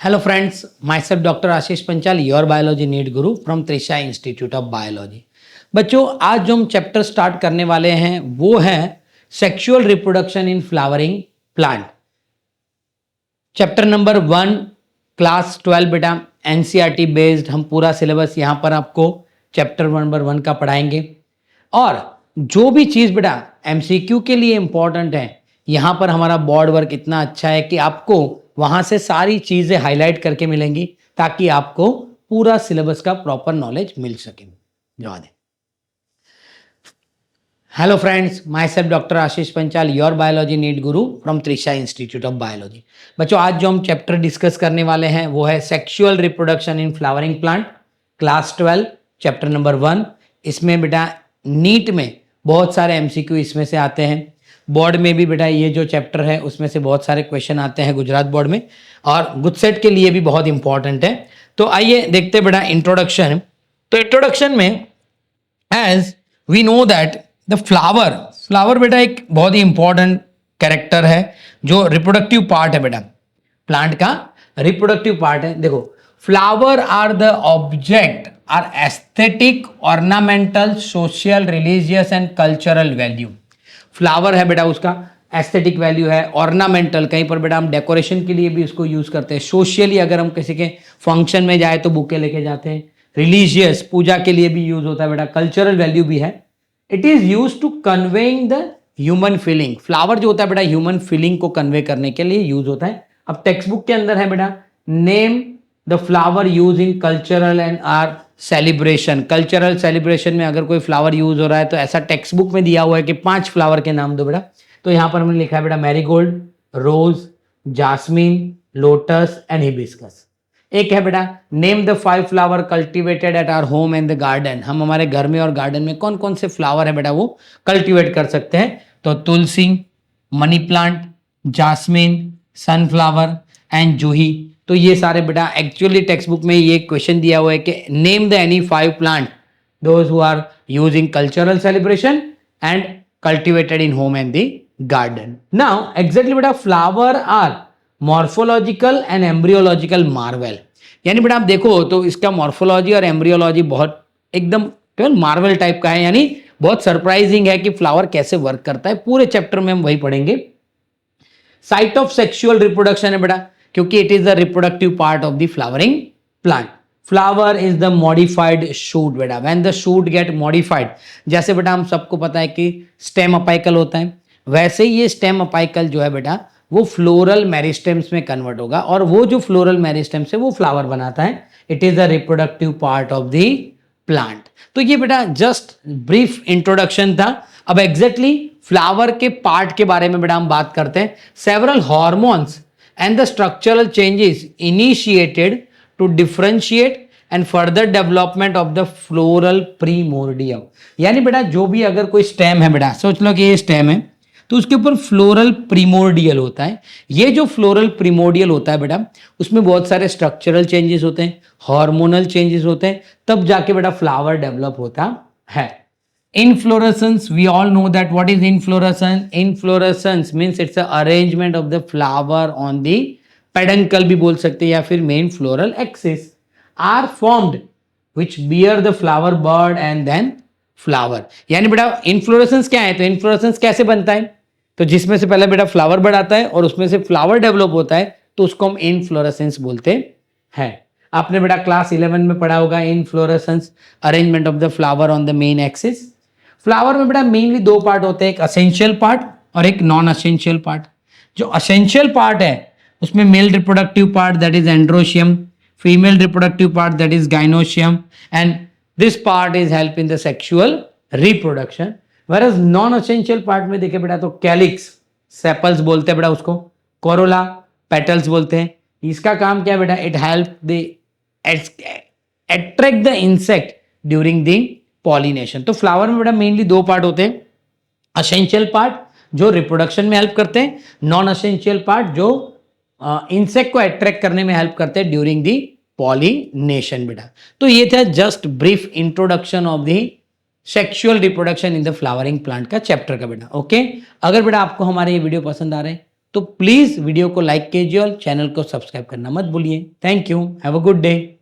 Hello friends, myself Dr. Ashish Panchal, your biology need guru from Trisha Institute of Biology. बच्चों आज जो हम chapter start करने वाले हैं वो है sexual reproduction in flowering plant. Chapter number 1 class 12 बेटा एनसीईआरटी बेस्ड हम पूरा सिलेबस यहाँ पर आपको चैप्टर नंबर 1 का पढ़ाएंगे और जो भी चीज़ बेटा एमसीक्यू के लिए इंपॉर्टेंट है यहाँ पर हमारा बोर्ड वर्क इतना अच्छा है कि आपको वहां से सारी चीजें हाईलाइट करके मिलेंगी ताकि आपको पूरा सिलेबस का प्रॉपर नॉलेज मिल सके। जवाब दें। Hello friends, myself doctor Ashish Panchal, your biology need guru from Trisha institute of biology. बच्चों आज जो हम चैप्टर डिस्कस करने वाले हैं वो है sexual reproduction in flowering plant, class 12 chapter number 1। इसमें बेटा नीट में बहुत सारे एमसीक्यू इसमें से आते हैं, बोर्ड में भी बेटा ये जो चैप्टर है उसमें से बहुत सारे क्वेश्चन आते हैं गुजरात बोर्ड में, और गुजसेट के लिए भी बहुत इंपॉर्टेंट है। तो आइए देखते बेटा इंट्रोडक्शन। तो इंट्रोडक्शन में as we know that the flower बेटा एक बहुत ही इंपॉर्टेंट कैरेक्टर है जो रिप्रोडक्टिव पार्ट है बेटा, प्लांट का रिप्रोडक्टिव पार्ट है। देखो flower are the object are aesthetic, ornamental, social, religious and cultural value. Flower है बेटा उसका एस्थेटिक वैल्यू है, ऑर्नामेंटल कहीं पर बेटा हम डेकोरेशन के लिए भी उसको यूज करते हैं, सोशली अगर हम किसी के फंक्शन में जाए तो बुके लेके जाते हैं, रिलीजियस पूजा के लिए भी यूज होता है बेटा, कल्चरल वैल्यू भी है। It is use to conveying the human feeling. Flower जो होता है बेटा ह्यूमन फीलिंग को कन्वे करने के लिए यूज होता है। अब टेक्स्ट बुक के अंदर है बेटा name the flower use in cultural and are celebration. Cultural celebration में अगर कोई फ्लावर यूज हो रहा है तो ऐसा टेक्स्ट बुक में दिया हुआ है कि 5 फ्लावर के नाम दो बेटा। तो यहां पर हमने लिखा है बेटा marigold, rose, jasmine, lotus and hibiscus. एक है बेटा name the 5 flower cultivated at our home and the garden. हम हमारे घर में और गार्डन में कौन कौन से फ्लावर है बेटा वो कल्टिवेट कर सकते हैं। तो तुलसी, money plant, jasmine, sunflower and जूही। तो ये सारे बेटा एक्चुअली टेक्स्ट बुक में ये क्वेश्चन दिया हुआ है कि name the any 5 plant those who are use in cultural celebration and cultivated in home and the garden. Now exactly बेटा flower are morphological and embryological marvel. यानी बेटा आप देखो तो इसका मॉर्फोलॉजी और एम्ब्रियोलॉजी बहुत एकदम मार्वल टाइप का है, यानी बहुत सरप्राइजिंग है कि फ्लावर कैसे वर्क करता है। पूरे चैप्टर में हम वही पढ़ेंगे। साइट ऑफ सेक्सुअल रिप्रोडक्शन है बेटा क्योंकि it is the reproductive part of the flowering plant. Flower is the modified shoot बेटा। When the shoot get modified, जैसे बेटा हम सबको पता है कि स्टेम अपाइकल होता है, वैसे ही ये स्टेम अपाइकल जो है बेटा वो फ्लोरल मेरिस्टेम्स में कन्वर्ट होगा और वो जो फ्लोरल मेरिस्टेम्स है वो फ्लावर बनाता है। It is the reproductive part of the plant. तो ये बेटा जस्ट ब्रीफ इंट्रोडक्शन था। अब एग्जैक्टली फ्लावर के पार्ट के बारे में बेटा हम बात करते हैं। Several hormones and the structural changes initiated to differentiate and further development of the floral primordium। यानी बेटा जो भी अगर कोई स्टेम है बेटा, सोच लो कि ये स्टेम है तो उसके ऊपर फ्लोरल प्रीमोर्डियल होता है। ये जो फ्लोरल प्रीमोर्डियल होता है बेटा उसमें बहुत सारे स्ट्रक्चरल चेंजेस होते हैं, हार्मोनल चेंजेस होते हैं, तब जाके बेटा फ्लावर डेवलप होता है। Inflorescence, we all know that what is inflorescence? Inflorescence means it's the arrangement of the flower on the peduncle भी बोल सकते हैं या फिर main floral axis are formed which bear the flower bud and then flower। यानी बेटा inflorescence क्या है? तो inflorescence कैसे बनता है? तो जिसमें से पहले बेटा फ्लावर बड आता है और उसमें से फ्लावर डेवलप होता है तो उसको हम inflorescence बोलते हैं। आपने बेटा क्लास 11 में पढ़ा होगा inflorescence, arrangement of the flower on the main axis. Flower में बेटा मेनली 2 पार्ट होते हैं, एक असेंशियल पार्ट और एक नॉन असेंशियल पार्ट। जो असेंशियल पार्ट है उसमें male reproductive part that is androecium, female reproductive part that is gynoecium and this part is help in the sexual reproduction. Whereas non essential part में देखे बेटा तो calyx, sepals बोलते हैं बेटा उसको, कोरोला, पेटल्स बोलते हैं। इसका काम क्या है बेटा? It help the attract the insect during the pollination. तो फ्लावर में बेटा मेनली 2 पार्ट होते हैं, असेंशियल पार्ट जो रिप्रोडक्शन में हेल्प करते हैं, नॉन असेंशियल पार्ट जो इंसेक्ट को अट्रैक्ट करने में हेल्प करते हैं ड्यूरिंग दी पॉलिनेशन बेटा। तो ये था just brief introduction of the sexual reproduction in the flowering plant का चैप्टर का बेटा। ओके, अगर बेटा आपको हमारे ये वीडियो पसंद आ रहे हैं तो प्लीज वीडियो को लाइक कीजिए और चैनल को सब्सक्राइब करना मत भूलिए। Thank you, have a good day.